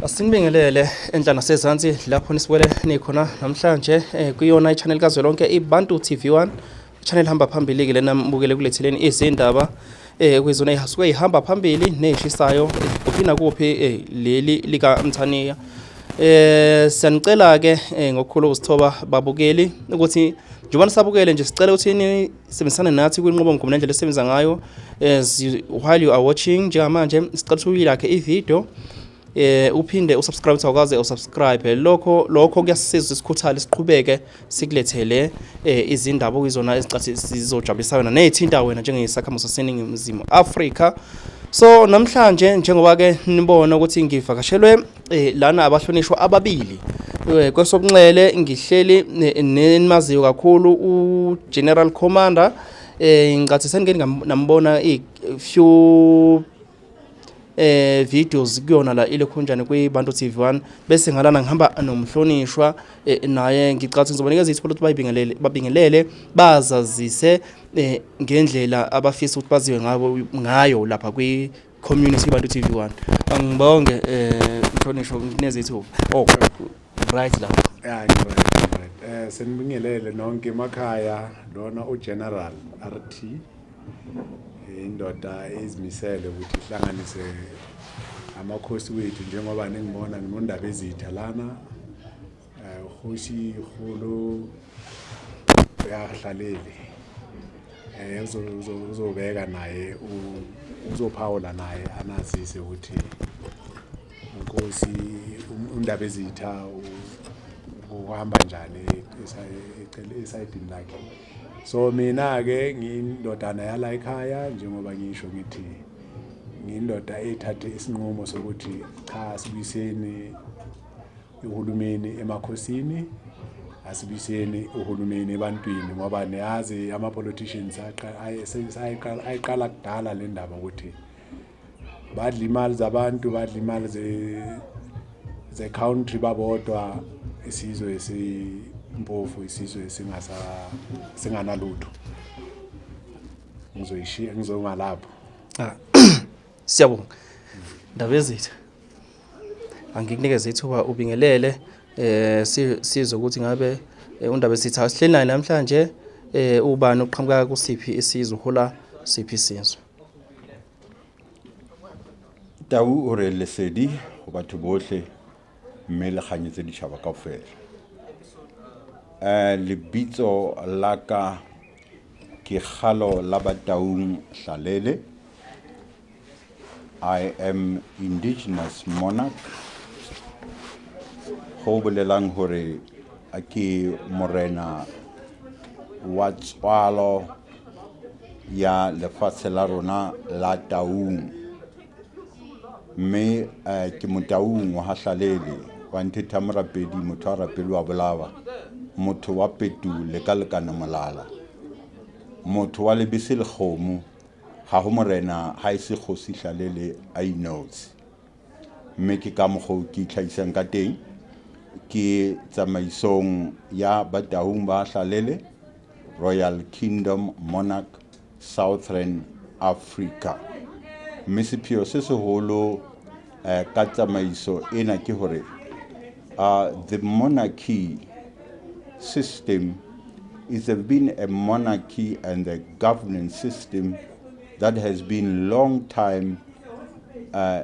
Asinibingelele enhla nasezantsi lapho nisibukele nikhona namhlanje kuyona i-channel kazwelonke iBantu TV1 i-channel hamba phambili ke lena mbukele kuletheleni izindaba kwizona ezisuke ihamba phambili nezishisayo kuphina kuphi leli lika Mthaniya. Siyanicela ke ngokukhulu usithoba babukeli ukuthi njengoba nisabukele nje sicela ukuthi nisebenzisane nathi kwinqobo mgomo nendlela esebenza ngayo while you are watching. Njengamanje sicela ukuthi uyilike i-video uphinde usubscribe ukwazi usubscribe lokho kuyasisiza isikhuthale siqhubeke sikulethele izindaba okuyizona ezicathi sizojabulisa wena nezithinta wena njengesakhamuzi saseNingizimu Afrika. So namhlanje njengoba ke nibona ukuthi ngivakashelwe lana abahlonishwa ababili kwesobunxele ngihleli nenimaziyo kakhulu uGeneral Commander ngathi sengike nambona few videos kuyona la ile khonjane kwiBantu TV1 bese ngalana ngihamba nomhlonishwa naye ngicathi ngizobanikeza izitholo ukuthi babingelele bazazise ngendlela abafisa ukuthi baziwe ngayo lapha kwi-community yeBantu TV1. Angibonge mhlonishwa ngineze ithuba. Right la. Senibingelele nonke emakhaya lona uGeneral RT indoda ezimisele ukuthi ihlanganise amakhosi wethu njengoba ningibona nginondaba ezitha lana uhoshi khulu uyahlalele uzobeka naye uzophawula naye anazise ukuthi inkosi undaba ezitha uhamba njani esayidini lakhe. So mina ke ngindodana yala ekhaya njengoba ngisho ngithi ngindoda ethathe isinqumo sokuthi cha sibuyiseni uhulumeni emakhosini asibuyiseni uhulumeni ebantwini ngoba niyazi ama politicians ayiqala kudala le ndaba ukuthi badla imali zabantu badla imali ze country babodwa isizwe mpofu isizwe singanalutho ngizoyishiya ngizongalapho. Siyabonga ndaba ezitha angikunikeze ithuba ubingelele sizwe ukuthi ngabe undaba ezitha sihleli naye namhlanje ubani oqhamuka kusiphi isizwe uhola siphi isizwe. Tau ore lesedi go batho bohle mme le kganyetse ditšhaba kaofela. Lebitso la ka ke Kgalo la Bataung Hlalele. I am indigenous monarch. Ho bolelang hore ke morena wa tswalo ya lefatshe la rona la Taung. Mme ke Motaung wa Hlalele wa Nthetha Morapedi motho wa rapedi wa bolawa. Motho wa Petu lekalekana molala motho wa lebese le kgomo ha ho morena ha ise kgosi Hlalele a inotse. Mme ke ka mokgo ke tlhaisang ka teng ke tsamaisong ya Bataung ba Hlalele Royal Kingdom Monarch Southern Africa. Mme sepheo se seholo ka tsamaiso ena ke hore the monarchy system is been a monarchy and a governance system that has been long time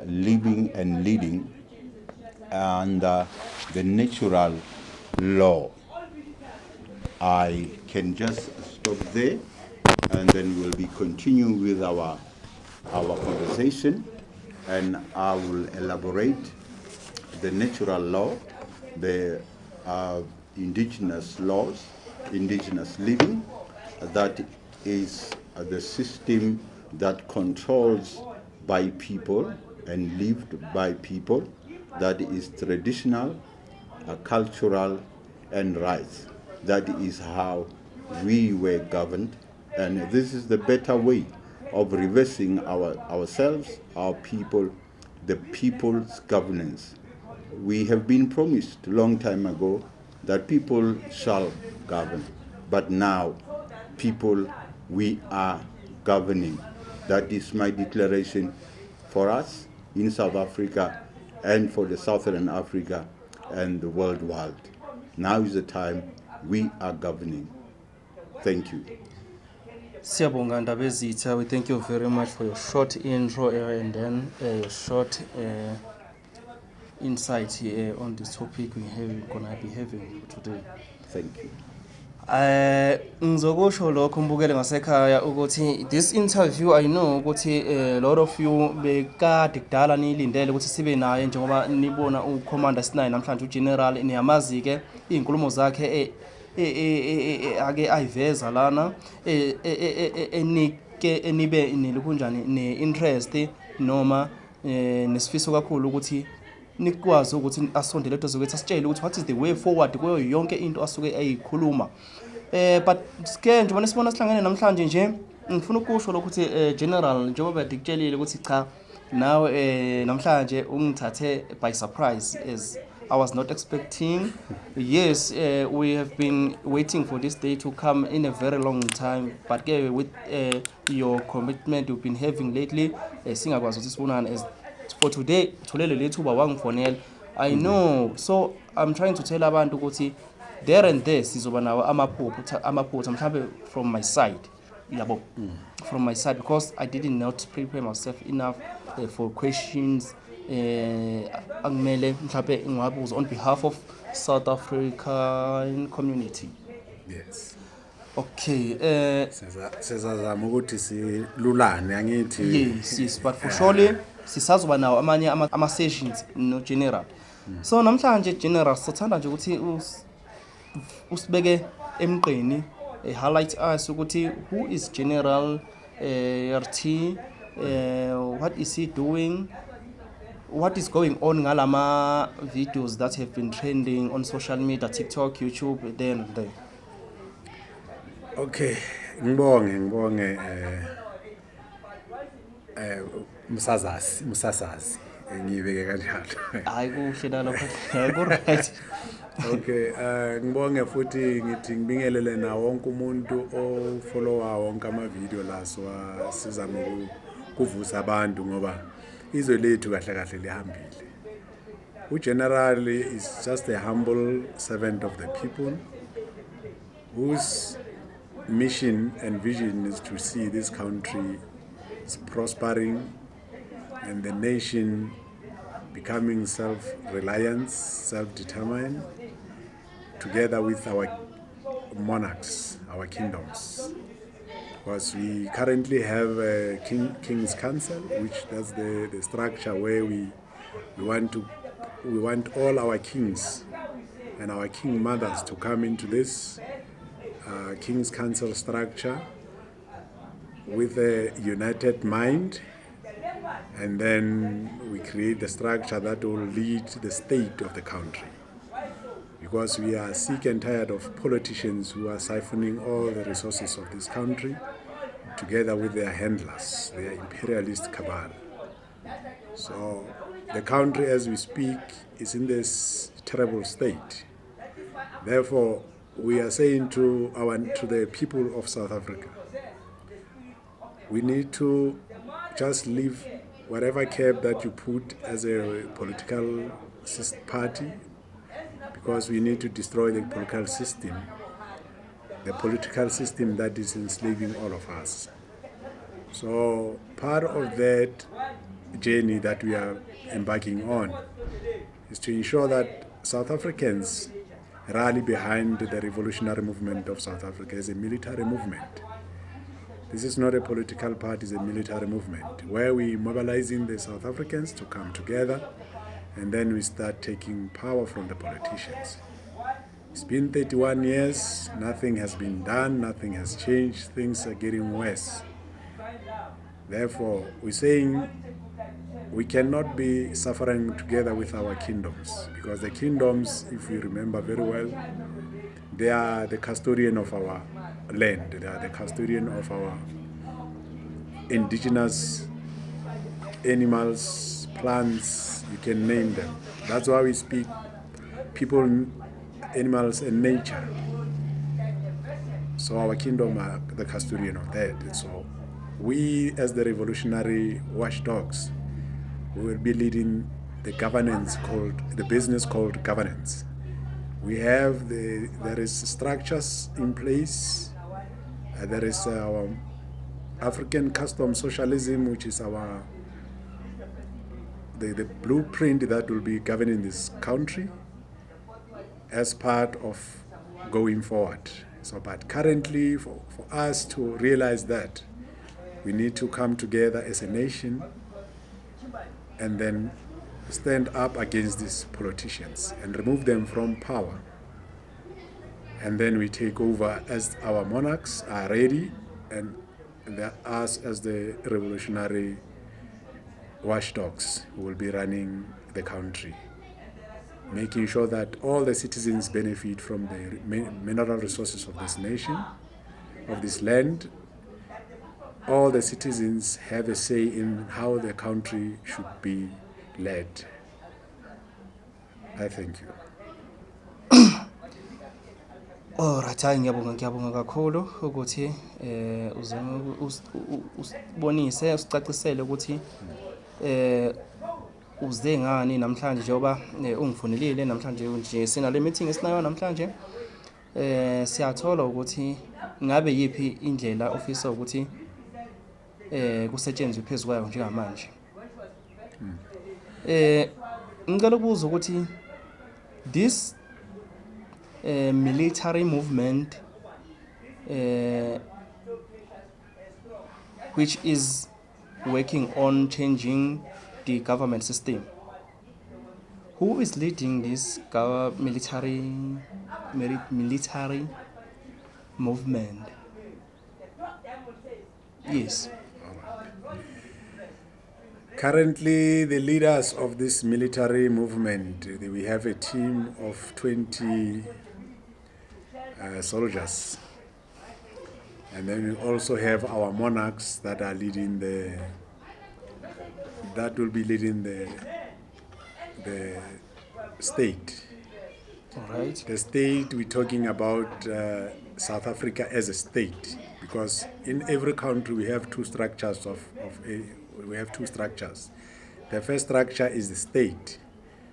living and leading under the natural law. I can just stop there and then we'll be continuing with our conversation, and I will elaborate the natural law, the indigenous laws, indigenous living, that is the system that controls by people and lived by people, that is traditional, cultural and rights. That is how we were governed, and this is the better way of reversing ourselves, our people, the people's governance. We have been promised a long time ago that people shall govern, but now people, we are governing. That is my declaration for us in South Africa and for the Southern Africa and the world. Now is the time we are governing. Thank you. Siyabonga Ndabezitha, we thank you very much for your short intro and then your short insight here on this topic we're gonna be having today. Thank you. Ngizokusho lokho mbukele ngasekhaya ukuthi this interview I know ukuthi a lot of you bekade kudala nilindele ukuthi sibe naye njengoba nibona uCommander Sinai namhlanje uGeneral niyamazi ke izinkulumo zakhe ake ayiveza lana enike enibe nilukunjani neinterest noma nesifiso kakhulu ukuthi nikwazi ukuthi asondele eduze kwethu asitshele ukuthi what is the way forward kuyo yonke into asuke ayikhuluma. But ke njengoba sibona sihlangene namhlanje nje ngifuna ukusho ukuthi General njengoba bedikutshelile ukuthi cha nawe namhlanje ungithathe by surprise as I was not expecting. Yes, we have been waiting for this day to come in a very long time, but with your commitment you've been having lately, singakwazi ukuthi sibonane as for today tholele lethuba wangifonela. I know, so I'm trying to tell abantu ukuthi there and there sizoba nawo amaphutha mhlawumbe from my side yabo, from my side, because I did not prepare myself enough for questions angimele mhlawumbe ngiwabuza on behalf of South African community. Yes. Okay, sizazama ukuthi silulane angithi. Yes, but for surely sisazoba nawo amanye ama sessions no General. So namhlanje General sothanda nje ukuthi usibeke emqeni highlight us ukuthi who is General RT, what is he doing, what is going on ngalama videos that have been trending on social media, TikTok, YouTube, there. Okay, ngibonge musasazi ngiyibeke kanjalo. Hayi kuhle nalokho. Hayi right. Okay, ngibonge futhi ngithi ngibingelele na wonke umuntu ofollowa wonke ama video laso sizama ukuvusa abantu ngoba izwe lethu kahle lihambile. uGeneral is just a humble servant of the people whose mission and vision is to see this country prospering and the nation becoming self-reliant, self-determined, together with our monarchs, our kingdoms. Because we currently have a King's Council, which that's the structure where we want all our kings and our king mothers to come into this King's Council structure with a united mind, and then we create the structure that will lead the state of the country. Because we are sick and tired of politicians who are siphoning all the resources of this country together with their handlers, their imperialist cabal. So the country as we speak is in this terrible state. Therefore, we are saying to the people of South Africa, we need to just leave whatever cap that you put as a political party, because we need to destroy the political system that is enslaving all of us. So part of that journey that we are embarking on is to ensure that South Africans rally behind the revolutionary movement of South Africa as a military movement. This is not a political party, it's a military movement where we mobilizing the South Africans to come together, and then we start taking power from the politicians. It's been 31 years, nothing has been done, nothing has changed, things are getting worse. Therefore, we're saying we cannot be suffering together with our kingdoms, because the kingdoms, if we remember very well, they are the custodian of our land, they are the custodian of our indigenous animals, plants, you can name them. That's why we speak people, animals, and nature. So our kingdom are the custodian of that. And so we, as the revolutionary watchdogs, we will be leading the business called governance. There is structures in place. There is our African custom socialism, which is the blueprint that will be governing this country as part of going forward. So, but currently, for us to realize that, we need to come together as a nation and then stand up against these politicians and remove them from power. And then we take over as our monarchs are ready, and us as the revolutionary watchdogs who will be running the country, making sure that all the citizens benefit from the mineral resources of this nation, of this land. All the citizens have a say in how the country should be led. I thank you. Alright, hayi ngiyabonga kakhulu ukuthi usibonise usicacisele ukuthi uze ngani namhlanje njengoba ungifonelile namhlanje nje sina le meeting esinayo namhlanje. Siyathola ukuthi ngabe yipi indlela ofisa ukuthi kusetshenzwe phezukwayo njengamanje. Ngicela ukubuza ukuthi this military movement which is working on changing the government system, who is leading this military movement? Yes. Currently, the leaders of this military movement, we have a team of 20 soldiers. And then we also have our monarchs that are leading that will be leading the state. All right. The state, we're talking about South Africa as a state, because in every country we have two structures we have two structures. The first structure is the state,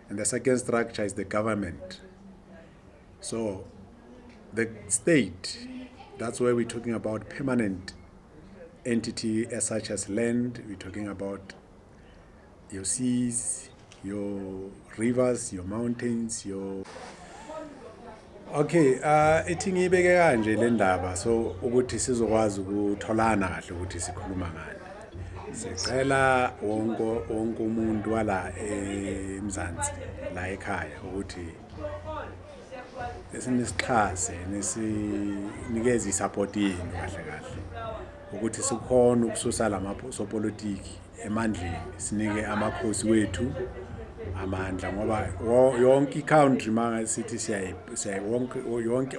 and the second structure is the government. So the state, that's where we're talking about permanent entity such as land. We're talking about your seas, your rivers, your mountains, your... Okay, ithi ngibeke kanje le ndaba so ukuthi sizokwazi ukutholana kahle ukuthi sikhuluma ngani. Sicela wonke umuntu wala eMzansi la ekhaya ukuthi esinisixhase nesinikeze isupport yenu kahle kahle ukuthi sikhona ukususa lamasopolitiki emandleni, sinike amakhosi wethu amandla, ngoba yonke country mangasithi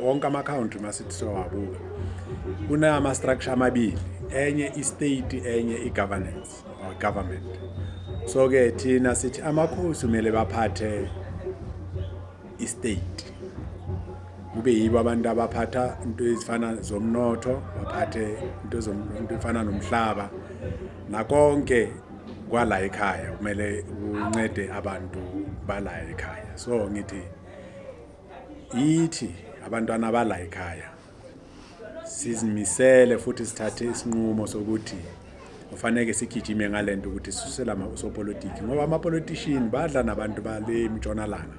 wonke ama country masithi sowabuka kunama structure amabili, enye i-state enye i-governance or government. So ke thina sithi amakhosi kumele baphathe i-state, kube yibo abantu abaphatha into ezifana zomnotho, baphathe into efana nomhlaba nakonke kwala ekhaya kumele uncede abantu bala ekhaya. So ngithi yithi abantwana bala ekhaya sizimisele futhi sithathe isinqumo sokuthi ufanele sigijime ngalento ukuthi susela amasopolitiki, ngoba amapolitician badla nabantu bale eMntshonalanga.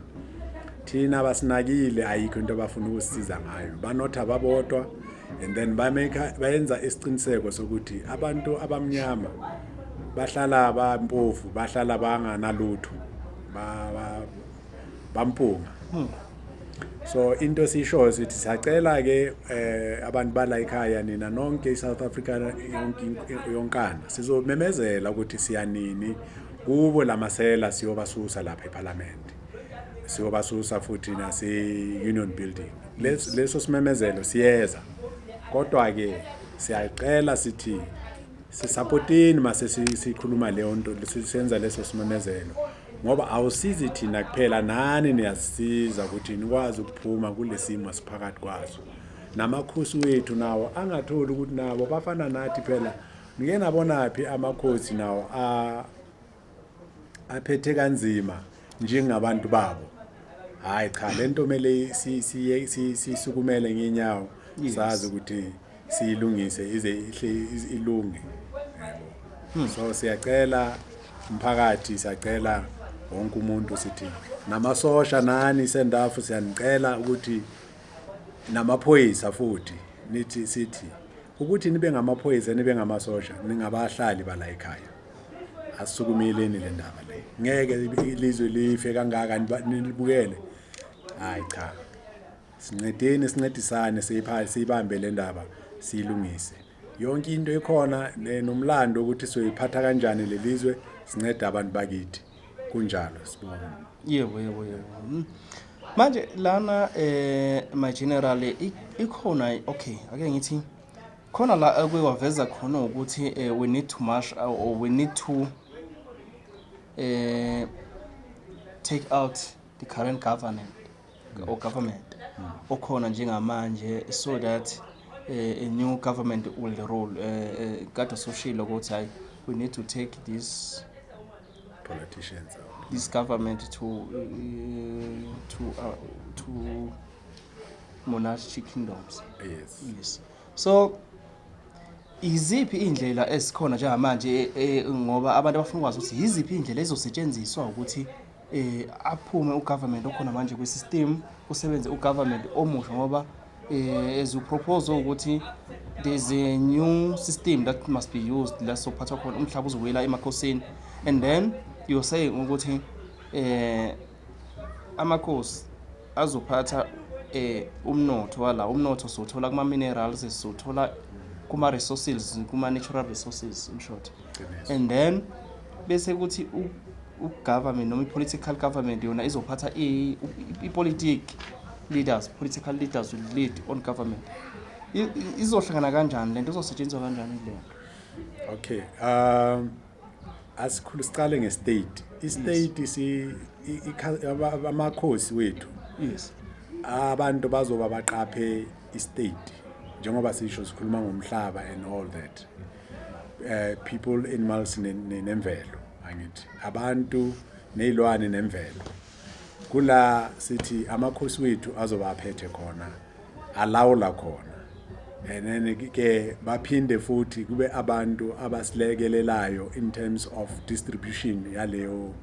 Thina basinakile, ayikho into abafuna ukusisiza ngayo, banotha babodwa, and then bayenza isiqiniseko sokuthi abantu abamnyama bahlala bampofu, bahlala banganalutho, bampunga. So into sisho sithi siyacela ke abantu bala ekhaya nina nonke iSouth Africa yonkana sizomemezela ukuthi siyanini kubo lamasela siyobasusa lapha eParliament, siyobasusa futhi nase-Union Building. Leso simemezelo siyeza, kodwa ke siyacela sithi sisupportini mase sikhuluma leyo nto, sisenza leso simemezelo, ngoba awusizi thina kuphela, nani niyasiza ukuthi nikwazi ukuphuma kulesimo siphakathi kwazo. Namakhosi wethu nawo angatholi ukuthi nabo bafana nathi phela. Ngike nabona phi amakhosi nawo aphethe kanzima njengabantu babo. Hayi cha, lento mele sisukumele ngenyawo sazi ukuthi siyilungise ize ilunge. So siyacela umphakathi, siyacela wonke umuntu sithi namasosha nani sendafu siyanicela ukuthi namaphoyisa futhi nithi sithi ukuthi nibe ngamaphoyisa nibe ngamasosha ningabahlali bala ekhaya. Asisukumeleni le ndaba le. Ngeke ilizwe life kangaka nibukele. Hayi cha. Sincedisane siyibambe le ndaba siyilungise. Yonke into ekhona nomlando ukuthi soyiphatha kanjani lelizwe sinceda abantu bakithi. Kunjalo sibona. Yebo. Manje lana my general ikhona okay ake ngithi khona la ekwaveza khona ukuthi we need to march or we need to take out the current government or government okhona njengamanje so that a new government will roll kade soshilo ukuthi hayi we need to take this Politicians out. This government to monarchic kingdoms. Yes. So iziphi indlela esikhona njengamanje ngoba abantu abafuna ukwazi ukuthi iziphi indlela ezosetshenziswa ukuthi aphume ugovernment okhona manje kwisystem kusebenze ugovernment omusha ngoba as you propose ukuthi there's a new system that must be used la sophatha khona umhlaba uzowela emakhosini and then you're saying ukuthi amakhosi azophatha umnotho wala umnotho sothola kuma minerals sothola kuma resources kuma natural resources in short. And then bese ukuthi ugovernment noma political government yona izophatha political leaders will lead on government. Izohlangana kanjani lento izosetshenziswa kanjani le? Okay, asikhulu siqale ngestate. Istate amakhosi wethu. Yes. Abantu bazoba baqaphe istate njengoba sisho sikhuluma ngomhlaba and all that. People, animals nemvelo angithi abantu nezilwane nemvelo. Kula sithi amakhosi wethu azoba aphethe khona alawula khona. And then ke baphinde futhi kube abantu abasilekelelayo in terms of distribution yalo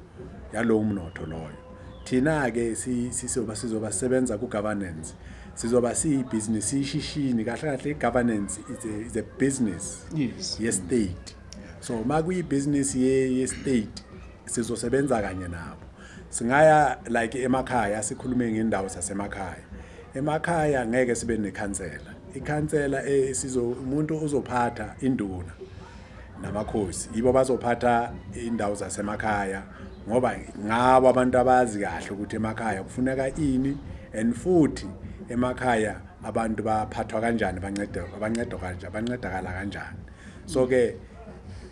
umnotho loyo. Thina ke sizoba sebenza ku governance. Sizoba business ishishini kahle governance is a business. Yes. Ye state. So makuyi business ye state sizosebenza kanye nabo. Singaya like emakhaya sikhulume ngendawo zasemakhaya. Emakhaya ngeke sibe nekhansela. Ikhansela umuntu uzophatha induna namakhosi yibo bazophatha indawo zasemakhaya ngoba ngabo abantu abazi kahle ukuthi emakhaya kufuneka ini and futhi emakhaya abantu baphathwa kanjani bancedakala kanjani. So ke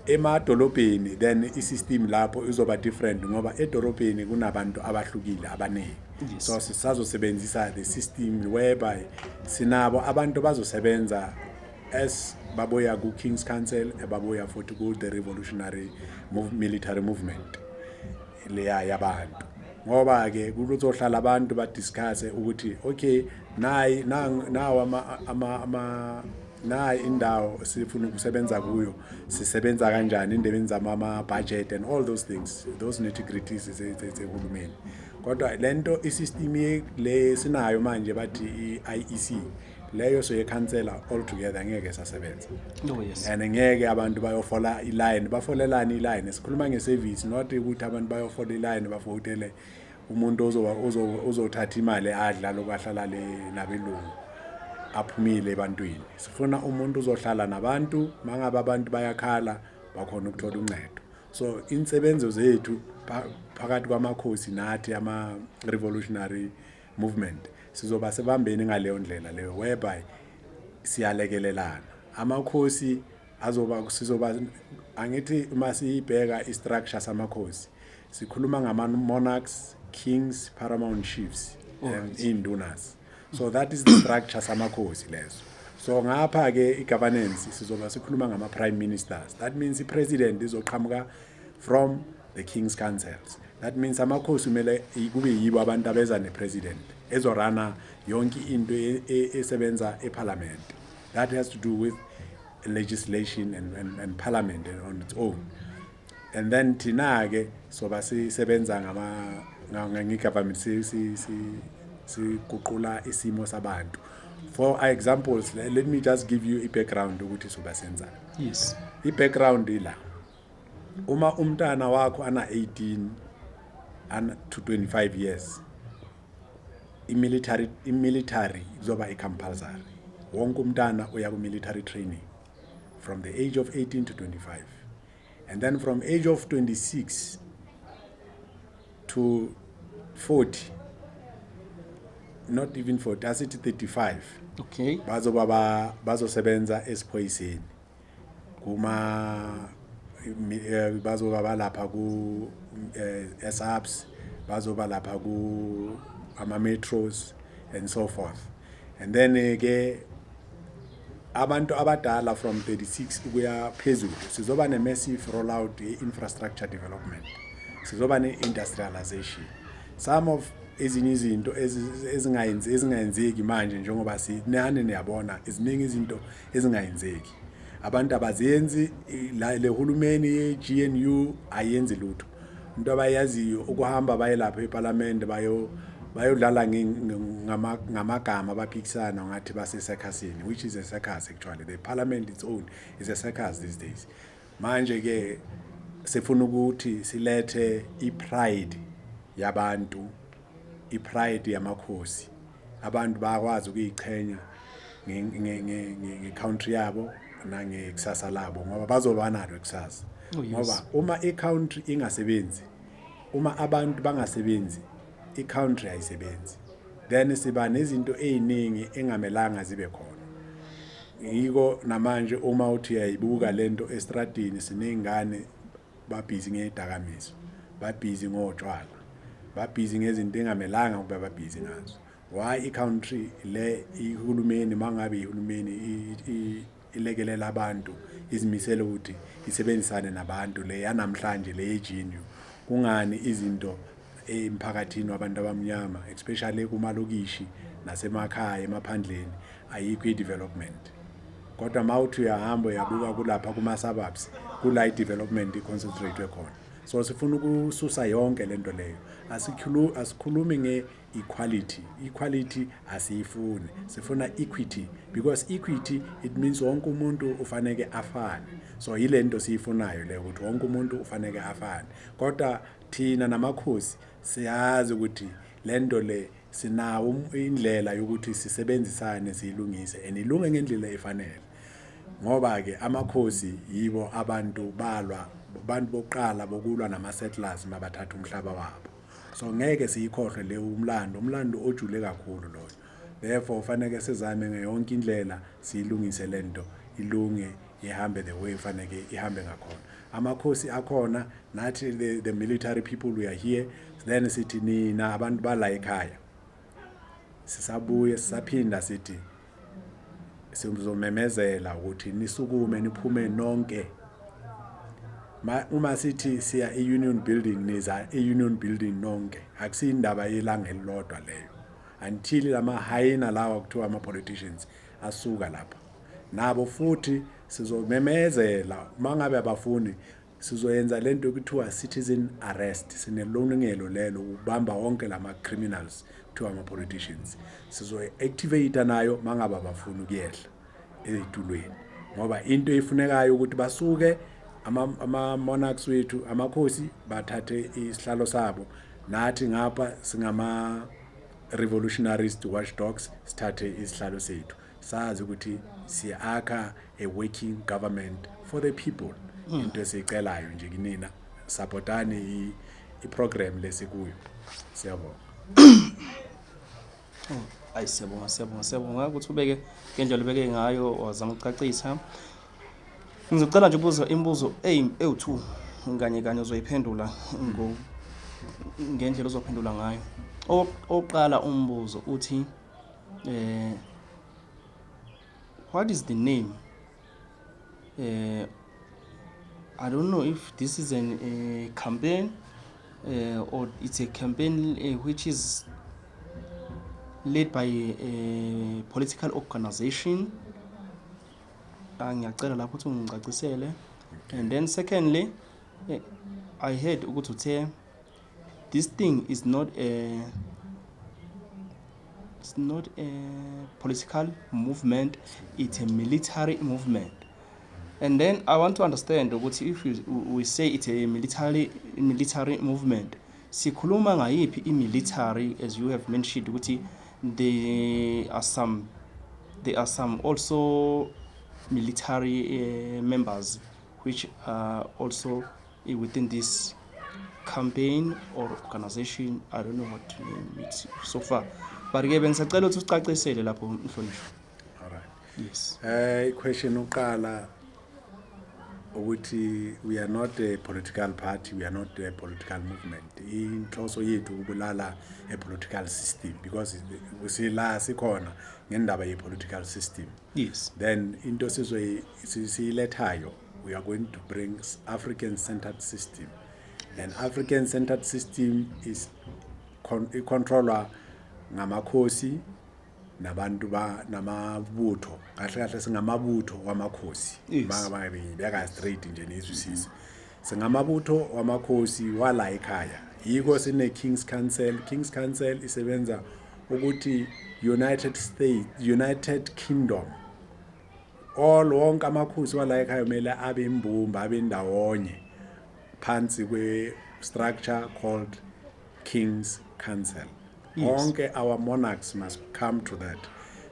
emadolobheni then isystem lapho izoba different ngoba edolobheni kunabantu abahlukile abaningi. Yes. So sisazosebenzisa the system whereby sinabo abantu bazosebenza as baboya ku King's Council baboya futhi ku the revolutionary military movement leya yabantu ngoba ke kuzohlala abantu ba discuss ukuthi okay nayi indawo sifuna ukusebenza kuyo sisebenza kanjani indebeni zama budget and all those things, those nitty-gritties zehulumeni. Kodwa lento isystem le sinayo manje bathi iIEC leyo so yekhansela all together ngeke sasebenza. No, yes. And ngeke abantu bayofola iline bafolelana iline sikhuluma ngeservice not ukuthi abantu bayofola iline bavotele umuntu ozothatha imali adla lokwahlala le nabelungu aphumile ebantwini. Sifuna umuntu uzohlala nabantu mangabe abantu bayakhala bakhona ukuthola uncedo. So insebenzo zethu phakathi kwamakhosi nathi ama revolutionary movement sizoba sebambeni ngaleyo ndlela leyo whereby siyalekelelana. Amakhosi sizoba angithi masibheka istructure samakhosi sikhuluma ngama monarchs, kings, paramount chiefs and indunas. So that is the structure samakhosi lezo. So ngapha ke igovernance sizoba sikhuluma ngama prime ministers. That means the president izoqhamuka from the King's Councils. That means amakhosi kumele kube yibo abantu abeza ne-president ezorana yonke into esebenza e-parliament. That has to do with legislation and parliament on its own. And then thina-ke soba sisebenza nge-government siguqula isimo sabantu. For examples, let me just give you a background ukuthi soba senzani. Yes. I-background ila. Uma umntana wakho ana 18 to 25 years, military kuzoba compulsory. Wonke umntana uya ku military training from the age of 18 to 25. And then from age of 26 to 40, not even 40, I said 35. Okay. Bazosebenza esiphoyiseni. Kuma bazoba lapha ku SAPS, bazoba lapha ku ama-metros and so forth. And then abantu abadala from 36 ukuya phezulu sizoba ne-massive rollout infrastructure development, sizoba ne-industrialization. Some of ezinye izinto ezingayenzeki manje njengoba sinani niyabona eziningi izinto ezingayenzeki. Abantu abazenzi le hulumeni ye-GNU ayenzi lutho. Into abayaziyo ukuhamba baye lapha eParliament bayodlala ngamagama baphikisana ngathi base-circusini, which is a circus actually. The parliament its own is a circus these days. Manje ke sifuna ukuthi silethe i-pride yabantu, i-pride yamakhosi. Abantu bakwazi ukuyichenya nge-country yabo nangekusasa labo ngoba bazoba nalo ikusasa. Ngoba uma i-country ingasebenzi, uma abantu bangasebenzi, i-country ayisebenzi, then siba nezinto eziningi engamelanga zibe khona. Yiko namanje uma uthi uyayibuka lento estradini sinengane babhizi ngedakamizwa, babhizi ngotshwala, babhizi ngezinto engamelanga ukuba babhizi ngazo. Why i-country le ihulumeni mangabe ihulumeni ilekelela abantu izimisele ukuthi isebenzisane nabantu le yanamhlanje le ye-GNU, kungani izinto emphakathini wabantu abamnyama especially kumalokishi nasemakhaya emaphandleni ayikho i-development. Kodwa mawuthi uyahamba uyabuka kulapha kuma-suburbs kula i-development iconcentrate khona. So sifuna ukususa yonke lento leyo. Asikhulumi nge-equality. Equality asiyifuni. Sifuna equity, because equity it means wonke umuntu ufanele afane. So yilento siyifunayo le ukuthi wonke umuntu ufanele afane. Kodwa thina namakhosi siyazi ukuthi lento le sinawo indlela yokuthi sisebenzisane siyilungise and ilunge ngendlela efanele. Ngoba ke amakhosi yibo abantu balwa, abantu bokuqala bokulwa nama-settlers mabathatha umhlaba wabo. So ngeke siyikhohle le umlando ojule kakhulu loyo. Therefore ufanele sizame ngeyonke indlela siyilungise lento ilunge ihambe the way ufanele ihambe ngakhona. Amakhosi akhona nathi the military people we are here, then sithi nina abantu bala ekhaya sisabuye sisaphinda sithi sizomemezela ukuthi nisukume niphume nonke. Uma sithi siya e-union building niza e-union building nonke, akusindaba yelanga elilodwa leyo, until lama-hyena lawa kuthiwa ama-politicians asuka lapha. Nabo futhi sizomemezela mangabe abafuni sizoyenza lento ekuthiwa citizen arrest. Sinelungelo lelo ukubamba wonke lama-criminals kuthiwa ama-politicians. Sizo-activate nayo mangabe abafuni ukuyehla ezitulweni, ngoba into efunekayo ukuthi basuke ama-monarchs wethu, amakhosi bathathe isihlalo sabo, nathi ngapha singama-revolutionarist watchdogs sithathe isihlalo sethu. Sazi ukuthi siyakha a working government for the people. Into esicelayo nje kinina, supportani i-program lesikuyo. Siyabonga. Ayi siyabonga ukuthi ubeke ngendlela ubeke ngayo wazama ukucacisa. Ngizocela nje ubuza imibuzo ewu2 kanye uzoyiphendula ngendlela ozophendula ngayo. Oqala umbuzo uthi what is the name I don't know if this is a campaign or it's a campaign which is led by a political organization. Ngiyacela lapho ukuthi ungicacisele. And then secondly, I heard ukuthi uthe this thing is not a political movement, it's a military movement. And then I want to understand ukuthi if we say it's a military movement, sikhuluma ngayiphi i-military, as you have mentioned ukuthi there are some also military members which are also within this campaign or organization. I don't know what to name it so far, but ke bengisacela ukuthi ucacisele lapho Mhlonishwa. All right. Yes. Question uqala ukuthi we are not a political party, we are not a political movement. Inhloso yethu ukubulala a political system because sila sikhona ngendaba ye political system. Yes. Then into silethayo, we are going to bring African centered system. And African centered system is controller ngamakhosi nabantu namabutho kahle kahle singamabutho wamakhosi baka straight nje nezwisisi singamabutho wamakhosi wala ekhaya yiko sine King's Council isebenza ukuthi United Kingdom all wonke amakhosi wala ekhaya kumele abe imbumba abe ndawonye phansi kwe structure called King's Council. Yes. Our monarchs must come to that.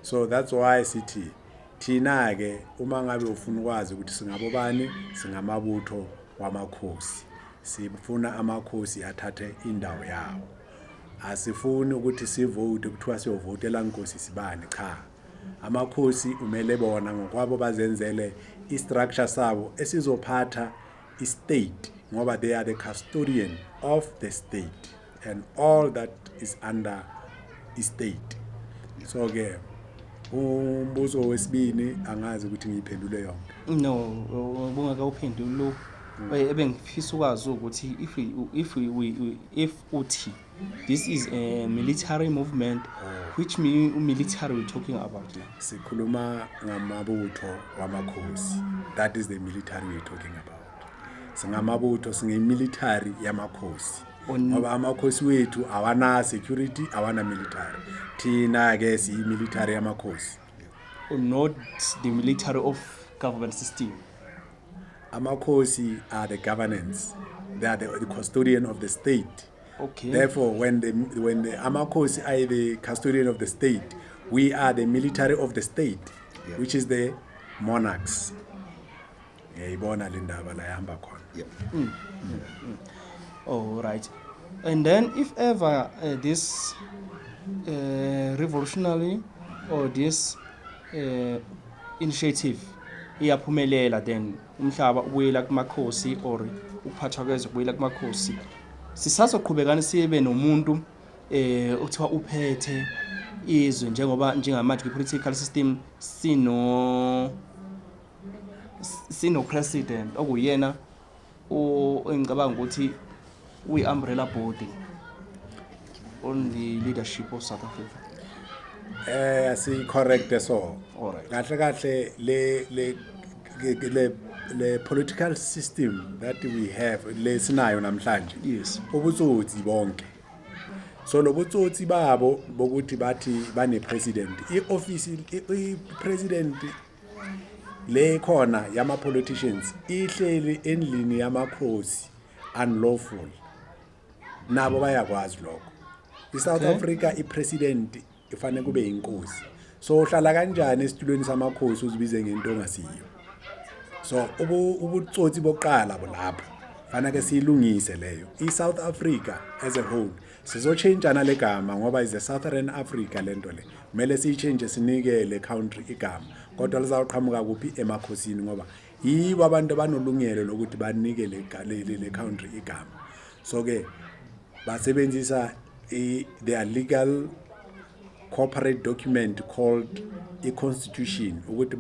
So that's why sithi thina ke uma ngabe ufuna ukwazi ukuthi singabobani singamabutho wamakhosi sifuna amakhosi athathe indawo yawo asifuni ukuthi sivote kuthiwa siyovotela inkosi sibani cha amakhosi umele bona ngokwabo bazenzele istructure sabo esizophatha istate ngoba they are the custodian of the state and all that is under estate. So ke umbuzo wesibini angazi ukuthi ngiyiphendule yonke. No, bungaka uphendule lo ebengifisa ukwazi ukuthi if uthi this is a military movement, which military we talking about now? Sikhuluma ngamabutho wamakhosi. That is the military we talking about. Singamabutho singimilitary yamakhosi. Ngoba amakhosi wethu awana security awana military thina ke si military yamakhosi or not the military of government system. Amakhosi are the governance, they are the custodian of the state. Okay, therefore when the amakhosi are the custodian of the state, we are the military of the state. Yeah. Which is the monarchs. Yayibona le ndaba la ihamba khona. All right. And then if ever this revolutionary or this initiative iyaphumelela, then umhlaba ubuyela kumakhosi or uphathwa kwezwe ubuyela kumakhosi, sisazoqhubekana sibe nomuntu othiwa uphethe izwe njengamanje kwi-political system sino president okuyena engicabanga ukuthi umbrella body on the leadership of South Africa. Si correct so. All right. Kahle le political system that we have lesinayo namhlanje. Yes. Ubutsotsi bonke. So lobutsotsi babo bokuthi bathi bane president. I-office i-president le khona yama politicians ihleli endlini yamakhosi unlawful. Nabo bayakwazi lokho. ISouth Africa ipresident ifanele kube inkosi. So uhlala kanjani esitulweni samakhosi uzibize ngento ongasiyo. So ubutsotsi boqala bolapha fanele siyilungise leyo. ISouth Africa as a whole sizochangeana legama ngoba is a Southern Africa lento le. Kumele siyichange sinike le country igama. Kodwa lizawuqhamuka kuphi emakhosini ngoba yibo abantu abanolungelo lokuthi banike le country igama. So ke basebenzisa their legal corporate document called a constitution ukuthi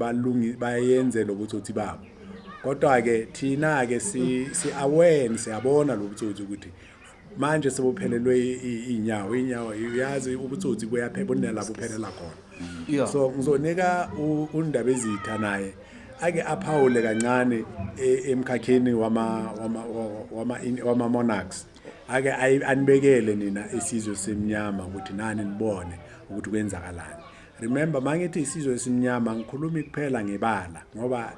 bayenze lobutsotsi babo kodwa ke thina ke si aware siyabona lobutsotsi ukuthi manje sebuphelelwe inyawo uyazi ubutsotsi buyaphela bunela buphelela khona. So ngizonika uNdaba Ezitha naye ake aphawule kancane emkhakheni wama monarchs, ake anibekele nina isizwe semnyama ukuthi nani nibone ukuthi kwenzakalani. Remember mangithi isizwe esimnyama ngikhuluma kuphela ngebala, ngoba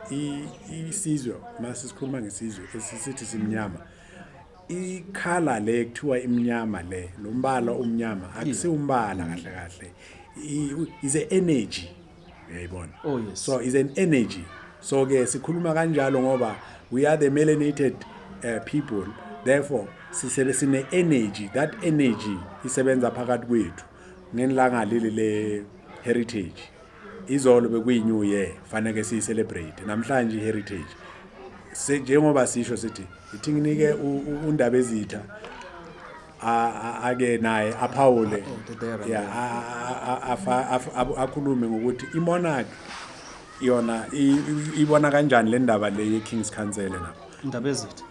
isizwe masisikhuluma ngesizwe esisithi simnyama, ikhala le kuthiwa imnyama le, lo mbala omnyama akusiwumbala kahle kahle, is an energy, uyayibona. Oh yes. So is an energy. So ke sikhuluma kanjalo ngoba we are the melanated people, therefore sine energy. That energy isebenza phakathi kwethu ngenilanga leli le heritage. Izolo bekuyi-new year, fanele siyi-celebrate namhlanje i-heritage. Njengoba sisho sithi ithi nginike uNdaba Ezitha ake naye aphawule akhulume ngokuthi imonarch yona ibona kanjani le ndaba le ye-King's Council na Ndaba Ezitha.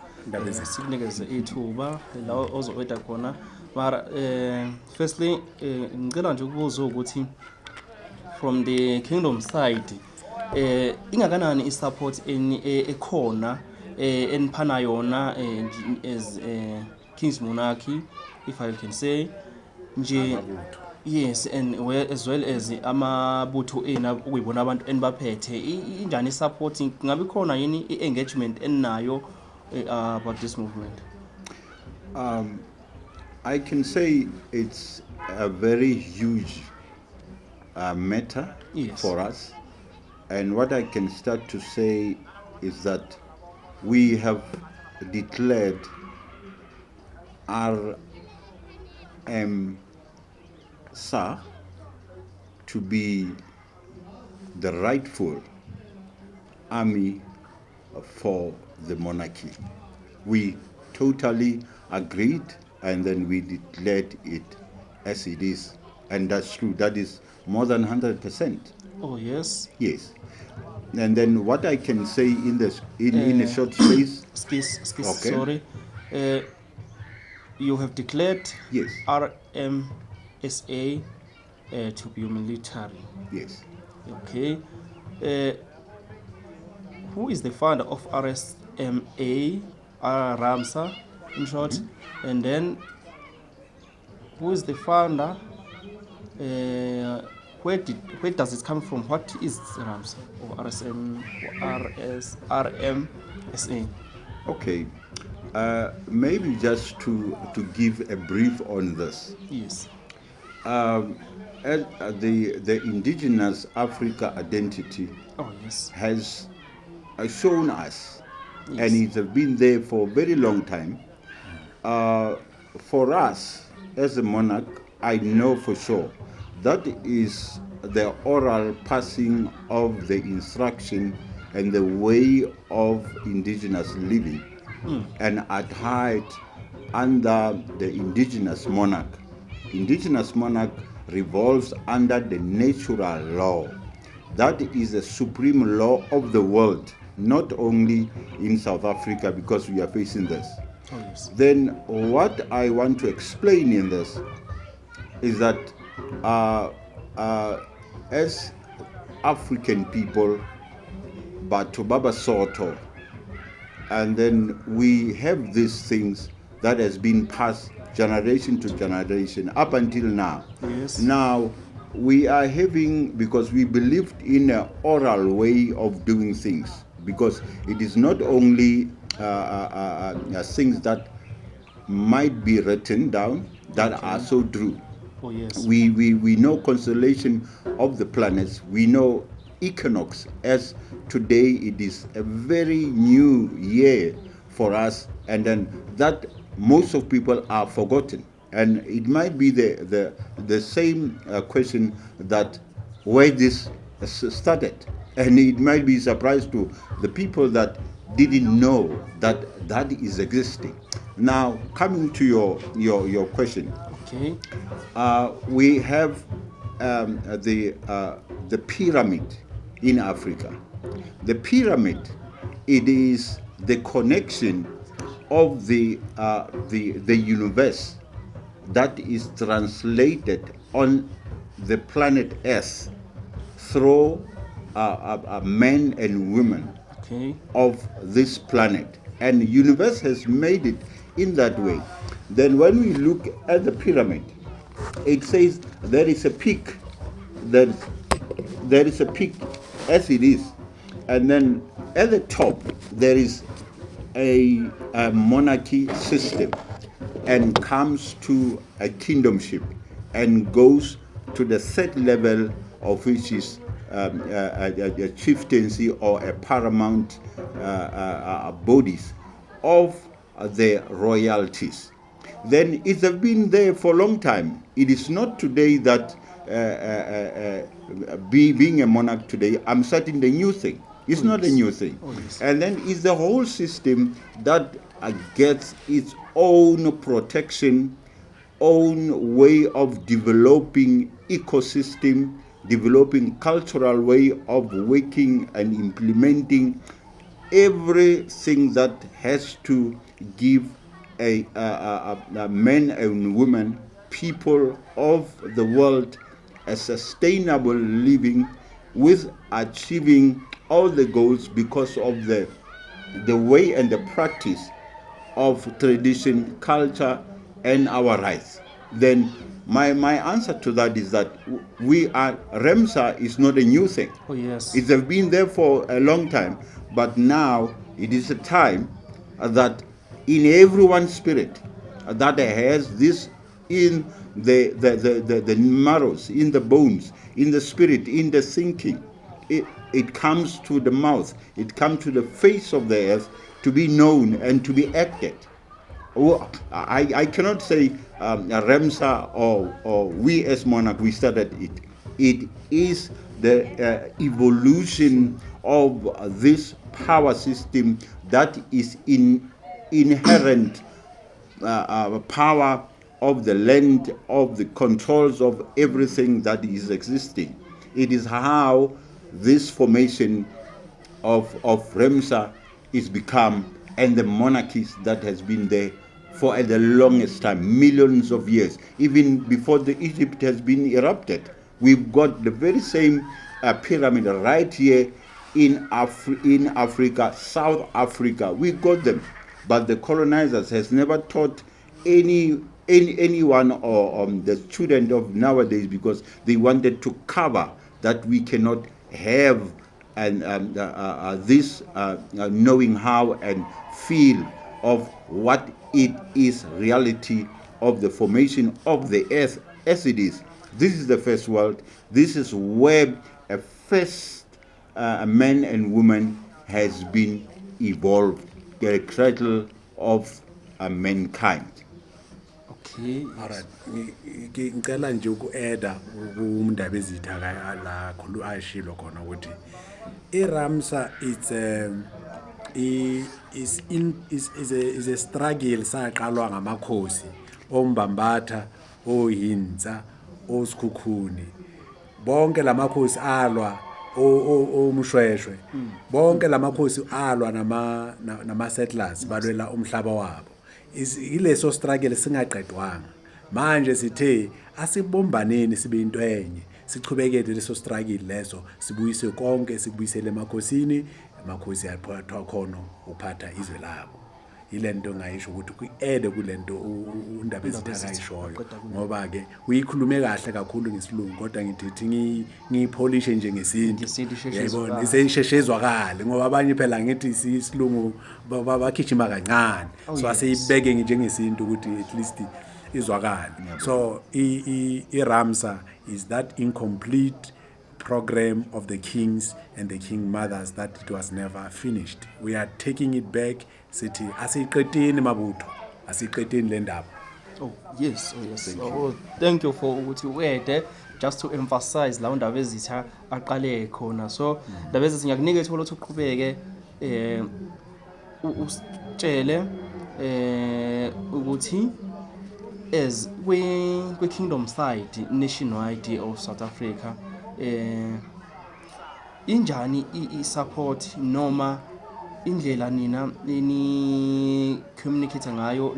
Sikunikeze ithuba la ozoqeda khona, mara firstly ngicela nje ukubuza ukuthi from the kingdom side ingakanani isupport ekhona eniphana yona as King's Monarchy, if I can say nje. Yes, and as well as amabutho ena ukuyibona abantu enibaphethe injani supporting, ngabe khona yini i-engagement enayo about this movement? I can say it's a very huge matter for us, and what I can start to say is that we have declared SA to be the rightful army for the monarchy. We totally agreed, and then we declared it as it is, and that's true. That is more than 100%. Oh yes. Yes. And then what I can say in a short space. Okay. Sorry. You have declared RMSA to be military. Yes. Okay. Who is the founder of RSMA, Ramsa, in short? And then, who is the founder? Where does it come from? What is Ramsa or RMSA? Okay. Maybe just to give a brief on this. Yes. The indigenous Africa identity has shown us, and it has been there for a very long time. For us, as a monarch, I know for sure that is the oral passing of the instruction and the way of indigenous living, and adhered under the indigenous monarch. Indigenous monarch revolves under the natural law. That is the supreme law of the world, not only in South Africa, because we are facing this. Oh, yes. Then what I want to explain in this is that as African people, Batho ba Basotho, and then we have these things that has been passed generation to generation up until now. Yes. Now we are having, because we believed in an oral way of doing things, because it is not only things that might be written down that are so true. Oh, yes. We know constellation of the planets. We know equinox, as today it is a very new year for us, and then that most of people are forgotten. And it might be the same question that where this started, and it might be a surprise to the people that didn't know that is existing. Now, coming to your question, okay, we have the pyramid in Africa. The pyramid it is the connection of the universe that is translated on the planet Earth through men and women of this planet, and the universe has made it in that way. Then when we look at the pyramid, it says there is a peak, there is a peak as it is, and then at the top there is a monarchy system, and comes to a kingdomship, and goes to the third level, of which is a chieftaincy or a paramount bodies of the royalties. Then it has been there for a long time. It is not today that being a monarch today, I'm starting the new thing. It's not a new thing. And then it's the whole system that gets its own protection, own way of developing ecosystem, developing cultural way of working and implementing everything that has to give a men and women, people of the world, a sustainable living with achieving all the goals because of the way and the practice of tradition, culture, and our rights. Then my answer to that is that Remsa is not a new thing. Oh yes. It has been there for a long time, but now it is a time that in everyone's spirit that has this in the marrows, in the bones, in the spirit, in the thinking. It comes to the mouth, it comes to the face of the earth to be known and to be acted. I cannot say Remsa or we as monarch, we started it. It is the evolution of this power system that is inherent power of the land, of the controls of everything that is existing. It is how this formation of Remsa is become, and the monarchies that has been there for the longest time, millions of years, even before the Egypt has been erupted. We've got the very same pyramid right here in Africa, South Africa. We got them, but the colonizers has never taught anyone or the student of nowadays, because they wanted to cover that we cannot have this knowing how and feel of what it is reality of the formation of the earth as it is. This is the first world. This is where a first man and woman has been evolved, the cradle of mankind. Okay. Alright, ngicela nje uku-add kumndaba ezitha la khulu ayishilo khona ukuthi iRamsa is a struggle saqalwa ngamakhosi oMbambatha, oHintsa, oSikhukhuni. Bonke lamakhosi alwa oMshweshwe. Bonke lamakhosi alwa nama settlers balwela umhlaba wabo. Ileso struggle singaqedwanga. Manje sithe asibombaneni sibe into enye. Sichubekele leso struggle leso, sibuyise konke, sibuyisele emakhosini, amakhosi yaphathwa khona uphatha izwe labo. Ilento ngayisho ukuthi ku-add kulento undaba ezithakayishoyo, ngoba ke uyikhulume kahle kakhulu ngesilungu, kodwa ngithi ngiyipolishe nje ngesintu. Yayibona iseshezwakala ngoba abanye phela ngithi isilungu bakhishima kancane, so aseyibeke nje ngesintu ukuthi at least izwakala. So iRamsa is that incomplete program of the kings and the king mothers that it was never finished. We are taking it back. Sithi asiqedeni mabutho, asiqedeni le ndaba. Oh yes. Thank you for ukuthi uede just to emphasize la ndaba ezitha aqale khona. So ndaba ezithi ngiyakunika ithuba lokuthi uqhubeke usitshele ukuthi as kwi kingdom side nationwide of South Africa injani I support noma indlela nina ni communicate ngayo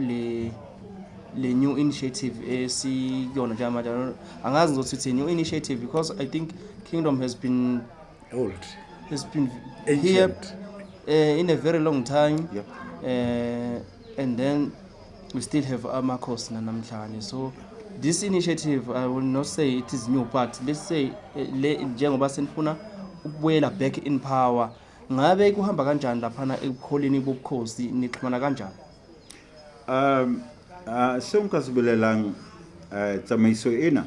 le new initiative esiyona njengamanje, angazi ngizothi it's a new initiative because I think Kingdom has been Old. here Ancient. in a very long time. Yep. And then we still have Amakos namhlanje. So this initiative, I will not say it is new, but let's say njengoba senifuna ukubuyela back in power, ngabe kuhamba kanjani laphana ekukholeni bobukhosi nixhumana kanjani? Seo nka se bolelang tsamaiso ena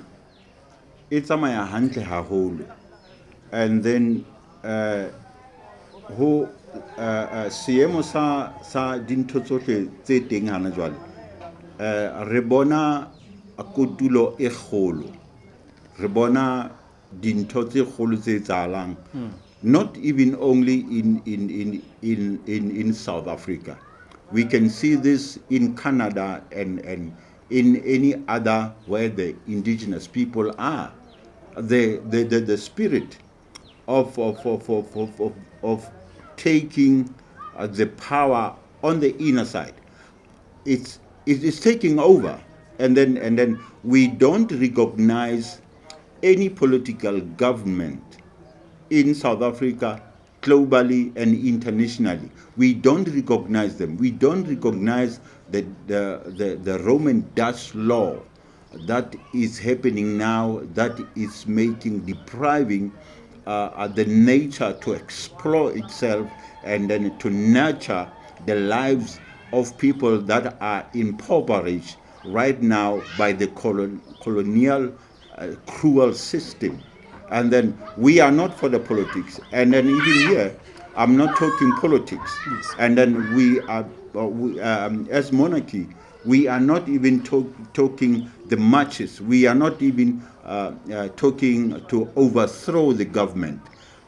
e tsamaya hantle haholo, and then ho seemo sa dintho tsohle tse teng hana jwale re bona kotulo e kgolo, re bona dintho tse kgolo tse etsahalang, not even only in South Africa. We can see this in Canada and in any other where the indigenous people are. The spirit of taking the power on the inner side, it is taking over, and then we don't recognize any political government in South Africa, globally and internationally. We don't recognize them. We don't recognize the Roman Dutch law that is happening now, that is depriving the nature to explore itself and then to nurture the lives of people that are impoverished right now by the colonial cruel system. And then we are not for the politics. And then even here, I'm not talking politics. Yes. And then we are, as monarchy, we are not even talking the marches. We are not even talking to overthrow the government.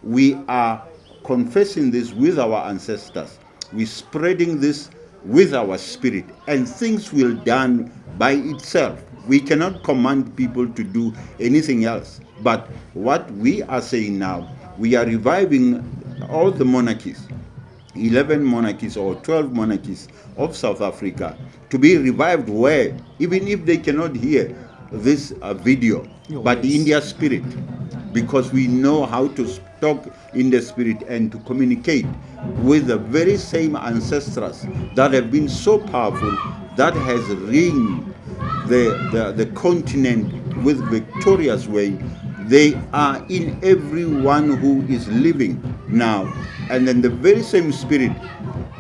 We are confessing this with our ancestors. We're spreading this with our spirit, and things will done by itself. We cannot command people to do anything else. But what we are saying now, we are reviving all the monarchies, 11 monarchies or 12 monarchies of South Africa, to be revived where, even if they cannot hear this video, but in their spirit, because we know how to talk in the spirit and to communicate with the very same ancestors that have been so powerful, that has ringed the continent with victorious way. They are in everyone who is living now. And then the very same spirit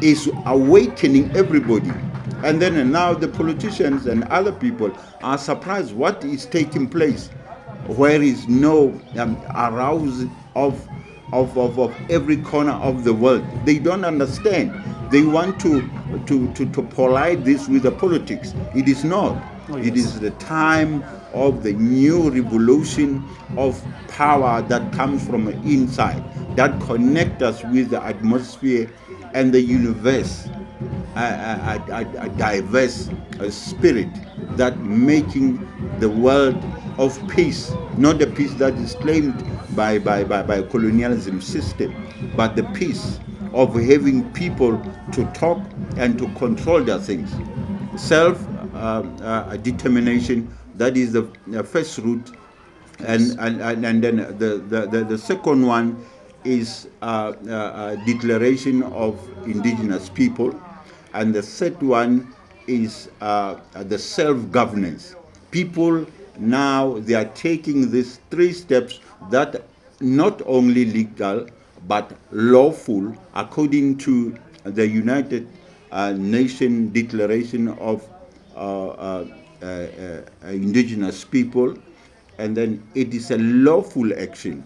is awakening everybody. And then now the politicians and other people are surprised what is taking place, where is no arousal of every corner of the world. They don't understand. They want to polite this with the politics. It is not. Oh, yes. It is the time of the new revolution of power that comes from inside, that connects us with the atmosphere and the universe, a diverse spirit that making the world of peace, not the peace that is claimed by colonialism system, but the peace of having people to talk and to control their things. Self-determination, that is the first route, and then the second one is declaration of indigenous people, and the third one is the self-governance. People now, they are taking these 3 steps that not only legal but lawful according to the United Nations Declaration of indigenous people, and then it is a lawful action.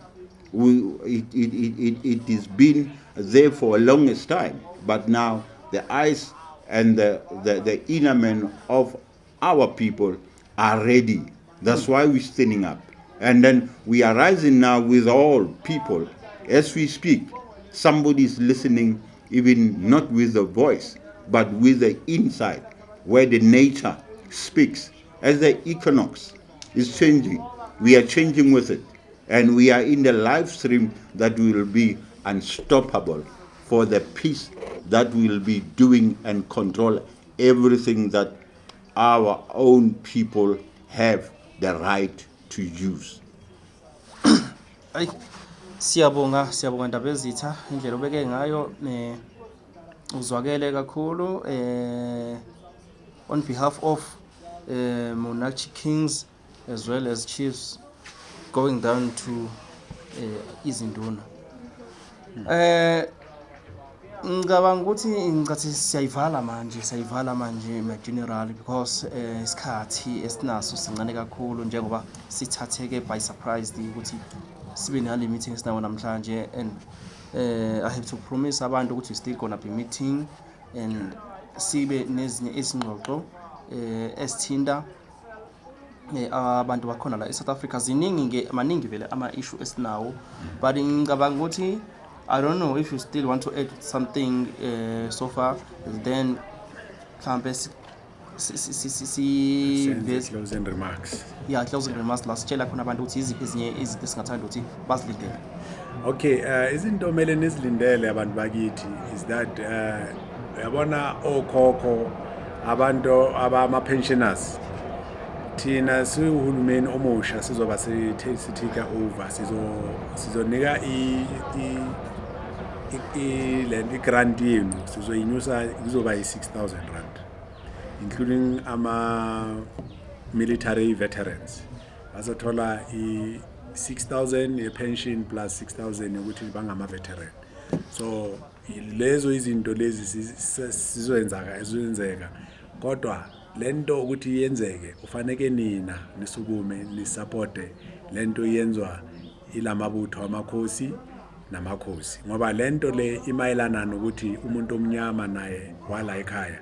It has been there for a longest time, but now the eyes and the inner men of our people are ready. That's why we're standing up. And then we are rising now with all people. As we speak, somebody is listening, even not with the voice, but with the inside, where the nature speaks. As the equinox is changing, we are changing with it. And we are in the live stream that will be unstoppable for the peace that will be doing and control everything that our own people have the right to use. Ayi, siyabonga ndaba ezitha indlela obeke ngayo uzwakele kakhulu on behalf of Monarchy Kings as well as chiefs going down to izinduna. Ngicabanga ukuthi ngicathi siyayivala manje ma general because isikhathi esinaso sincane kakhulu njengoba sithatheke by surprise ukuthi sibe nale meeting esinawo namhlanje, and I have to promise abantu ukuthi we still gonna be meeting and sibe nezinye izingxoxo esithinta abantu bakhona la eSouth Africa. Maningi vele ama-issue esinawo, but ngicabanga ukuthi I don't know if you still want to add something so far, then mhlambe closing remarks. Yeah, closing remarks la sitshela khona abantu ukuthi iziphi ezinye izinto esingathanda ukuthi bazilindele. Okay, izinto omele nizilindele abantu bakithi is that yabona okhokho abantu abama-pensioners, thina siwuhulumeni omusha sizoba sithika over, sizonika i-grant yenu sizoyinyusa izoba yi-6,000 rand, including ama-military veterans bazothola i-6,000 ye-pension plus 6,000 yokuthi bangama-veteran. So lezo izinto lezi sizenzeka, kodwa lento ukuthi yenzeke ufaneke nina nisukume nisupporte lento yenzwa ilamabutho amakhosi namakhosi, ngoba lento le imayelana nokuthi umuntu omnyama naye wala ekhaya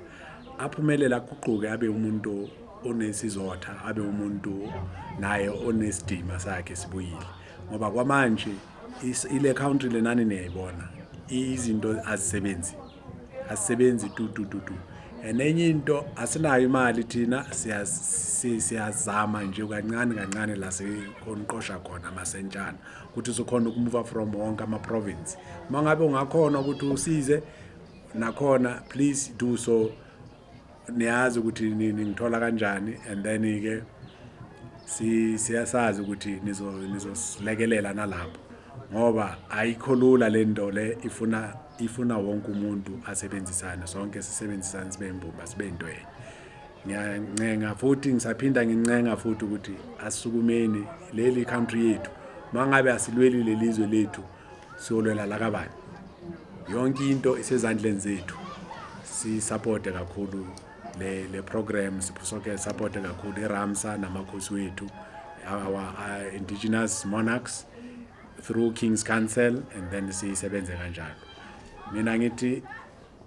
aphumelela kuquke abe umuntu onesizotha, abe umuntu naye onesidima sakhe sibuyile, ngoba kwamanje ile country lenani niyayibona izinto azisebenzi tu. Enye into asinayo imali thina, siyazama nje kancane la sikonqosha khona amasentshana ukuthi sokhona ukumuva from wonke ama-province. Uma ngabe ungakhona ukuthi usize nakhona, please do so. Niyazi ukuthi ningithola kanjani, and then-ke siyasazi ukuthi nizosilekelela nalapho, ngoba ayikho lula le nto le, ifuna wonke umuntu asebenzisane, sonke sisebenzisane sibe imbumba sibe into enye. Ngiyancenga futhi ngisaphinda ngincenga futhi ukuthi asisukumeni leli country yethu. Mangabe asilweli lelizwe lethu siyolwela la kabani, yonke into isezandleni zethu. Si-support kakhulu le program, sisoke support kakhulu iRamsa namakhosi wethu, our indigenous monarchs through King's Council, and then sisebenze kanjalo. Mina ngithi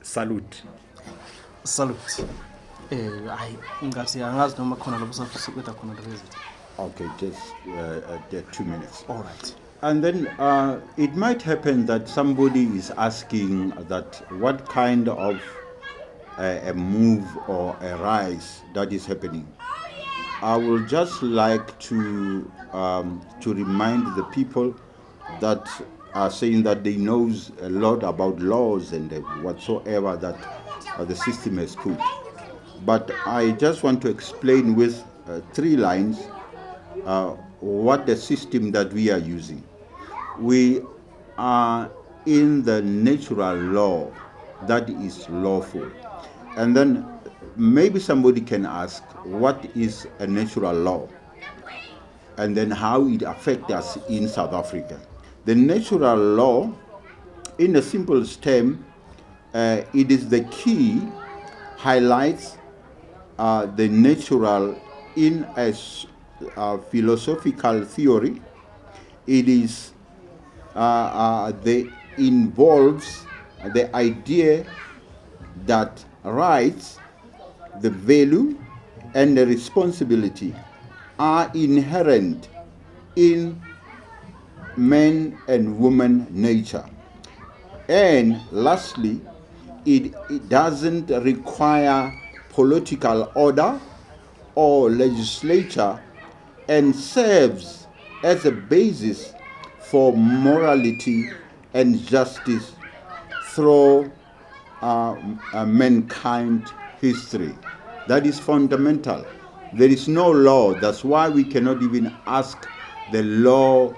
salute. Hayi ngathi angazi noma khona lapho safuthi khona lezi. Okay, just 2 minutes. All right. And then it might happen that somebody is asking that what kind of a move or a rise that is happening. I would just like to remind the people that are saying that they know a lot about laws and whatsoever that the system has put. But I just want to explain with 3 lines what the system that we are using. We are in the natural law that is lawful. And then maybe somebody can ask, what is a natural law? And then how it affects us in South Africa. The natural law, in a simple term, it is the key, highlights the natural in a philosophical theory. It is involves the idea that rights, the value, and the responsibility are inherent in man and woman nature. And lastly, it doesn't require political order or legislature, and serves as a basis for morality and justice through mankind history. That is fundamental. There is no law. That's why we cannot even ask the law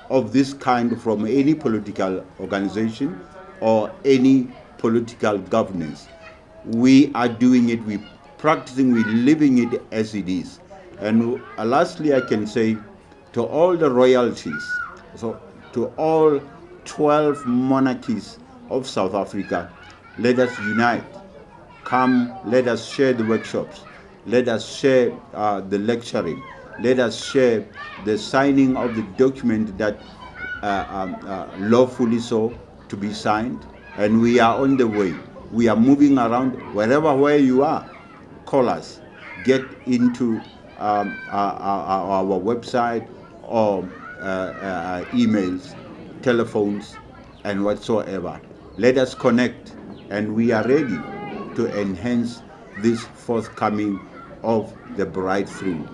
of this kind from any political organization or any political governance. We are doing it, we practicing, we living it as it is. And lastly, I can say to all the royalties, so to all 12 monarchies of South Africa, let us unite. Come, let us share the workshops. Let us share the lecturing. Let us share the signing of the document that lawfully so to be signed. And we are on the way. We are moving around where you are. Call us. Get into our website or emails, telephones, and whatsoever. Let us connect, and we are ready to enhance this forthcoming of the breakthrough.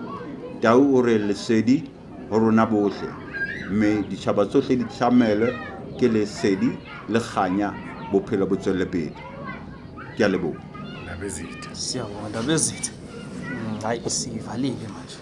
Tau ore lesedi rona bohle me ditjhaba tsohle di tlamele ke lesedi le kganya bophelo bo tswele pele. Ke a leboha. Ndabezitha. Siyabonga Ndabezitha. Hayi isivalile manje.